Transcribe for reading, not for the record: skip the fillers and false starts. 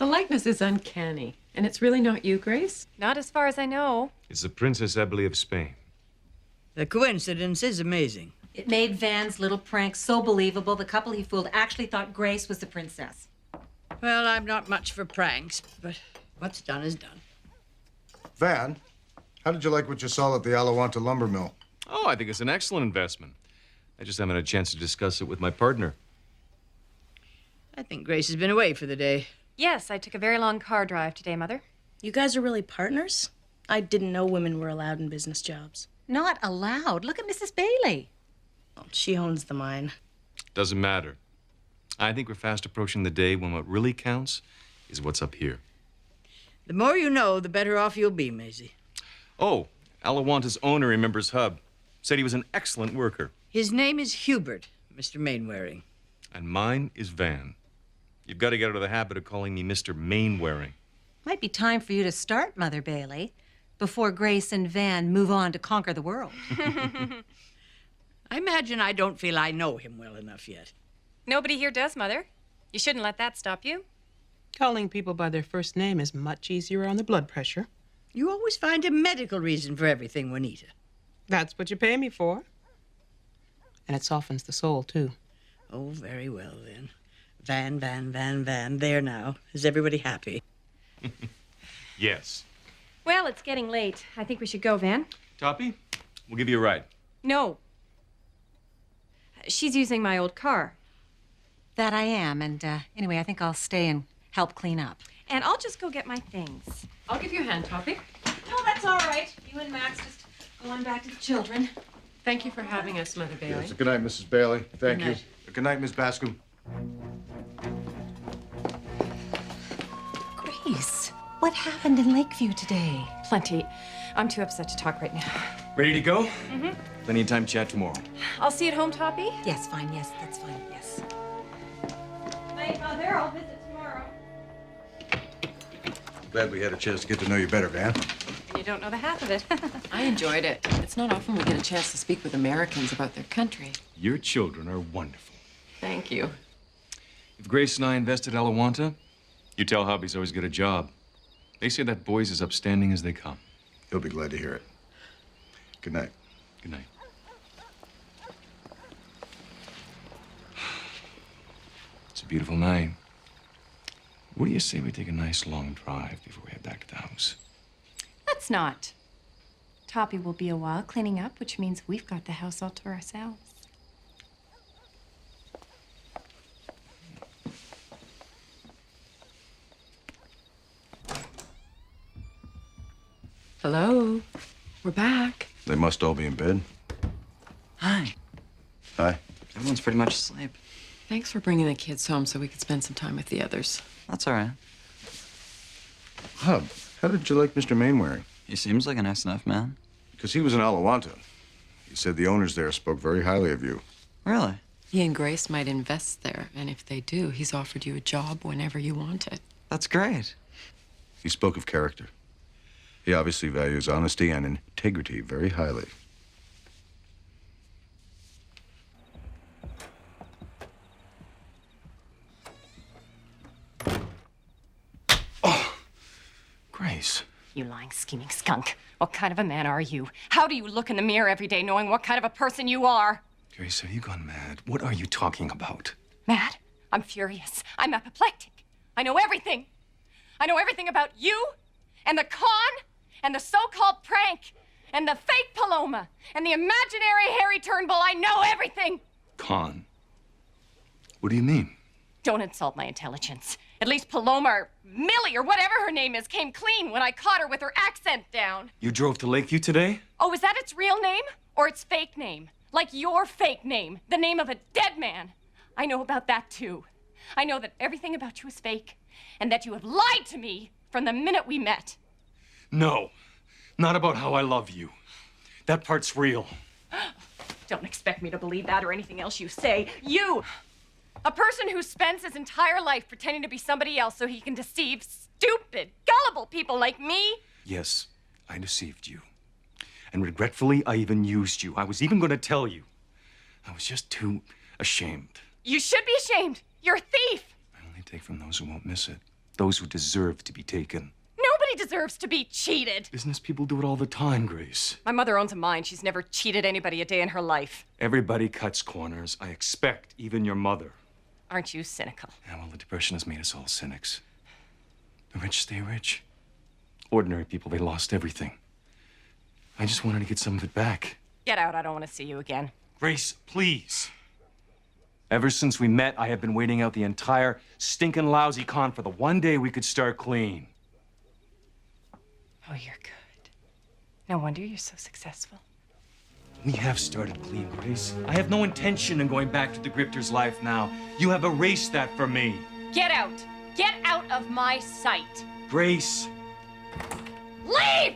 The likeness is uncanny. And it's really not you, Grace? Not as far as I know. It's the Princess Emily of Spain. The coincidence is amazing. It made Van's little prank so believable, the couple he fooled actually thought Grace was the princess. Well, I'm not much for pranks, but what's done is done. Van, how did you like what you saw at the Alawanta lumber mill? Oh, I think it's an excellent investment. I just haven't had a chance to discuss it with my partner. I think Grace has been away for the day. Yes, I took a very long car drive today, Mother. You guys are really partners? I didn't know women were allowed in business jobs. Not allowed. Look at Mrs. Bailey. Well, she owns the mine. Doesn't matter. I think we're fast approaching the day when what really counts is what's up here. The more you know, the better off you'll be, Maisie. Oh, Alawanta's owner remembers Hub. Said he was an excellent worker. His name is Hubert, Mr. Mainwaring. And mine is Van. You've got to get out of the habit of calling me Mr. Mainwaring. Might be time for you to start, Mother Bailey, before Grace and Van move on to conquer the world. I imagine I don't feel I know him well enough yet. Nobody here does, Mother. You shouldn't let that stop you. Calling people by their first name is much easier on the blood pressure. You always find a medical reason for everything, Juanita. That's what you pay me for. And it softens the soul, too. Oh, very well, then. Van. There now. Is everybody happy? Yes. Well, it's getting late. I think we should go, Van. Toppy, we'll give you a ride. No. She's using my old car. That I am, and anyway, I think I'll stay and help clean up. And I'll just go get my things. I'll give you a hand, Toppy. No, that's all right. You and Max just go on back to the children. Thank you for having us, Mother Bailey. Yes, good night, Mrs. Bailey. Thank you. night. Good night, Miss Bascom. Grace, what happened in Lakeview today? Plenty. I'm too upset to talk right now. Ready to go? Mm-hmm. Plenty of time to chat tomorrow. I'll see you at home, Toppy. Yes, fine. Yes, that's fine. Yes. Night, Mother. I'll visit tomorrow. Glad we had a chance to get to know you better, Van. And you don't know the half of it. I enjoyed it. It's not often we get a chance to speak with Americans about their country. Your children are wonderful. Thank you. If Grace and I invested Alawanta, you tell Hub he's always got a job. They say that boy's as upstanding as they come. He'll be glad to hear it. Good night. Good night. It's a beautiful night. What do you say we take a nice long drive before we head back to the house? Let's not. Toppy will be a while cleaning up, which means we've got the house all to ourselves. Hello. We're back. They must all be in bed. Hi. Hi. Everyone's pretty much asleep. Thanks for bringing the kids home so we could spend some time with the others. That's all right. Hub, how did you like Mr. Mainwaring? He seems like a nice enough man. Because he was in Alawanta. He said the owners there spoke very highly of you. Really? He and Grace might invest there, and if they do, he's offered you a job whenever you want it. That's great. He spoke of character. He obviously values honesty and integrity very highly. Grace. You lying, scheming skunk. What kind of a man are you? How do you look in the mirror every day knowing what kind of a person you are? Grace, have you gone mad? What are you talking about? Mad? I'm furious. I'm apoplectic. I know everything. I know everything about you and the con and the so-called prank and the fake Paloma and the imaginary Harry Turnbull. I know everything. Con. What do you mean? Don't insult my intelligence. At least Paloma or Millie or whatever her name is came clean when I caught her with her accent down. You drove to Lakeview today? Oh, is that its real name or its fake name? Like your fake name, the name of a dead man. I know about that too. I know that everything about you is fake and that you have lied to me from the minute we met. No, not about how I love you. That part's real. Don't expect me to believe that or anything else you say. You! A person who spends his entire life pretending to be somebody else so he can deceive stupid, gullible people like me? Yes, I deceived you. And regretfully, I even used you. I was even going to tell you. I was just too ashamed. You should be ashamed. You're a thief. I only take from those who won't miss it. Those who deserve to be taken. Nobody deserves to be cheated. Business people do it all the time, Grace. My mother owns a mine. She's never cheated anybody a day in her life. Everybody cuts corners. I expect even your mother. Aren't you cynical? Yeah, well, the Depression has made us all cynics. The rich stay rich. Ordinary people, they lost everything. I just wanted to get some of it back. Get out. I don't want to see you again. Grace, please. Ever since we met, I have been waiting out the entire stinking lousy con for the one day we could start clean. Oh, you're good. No wonder you're so successful. We have started clean, Grace. I have no intention in going back to the grifter's life now. You have erased that for me. Get out. Get out of my sight. Grace. Leave!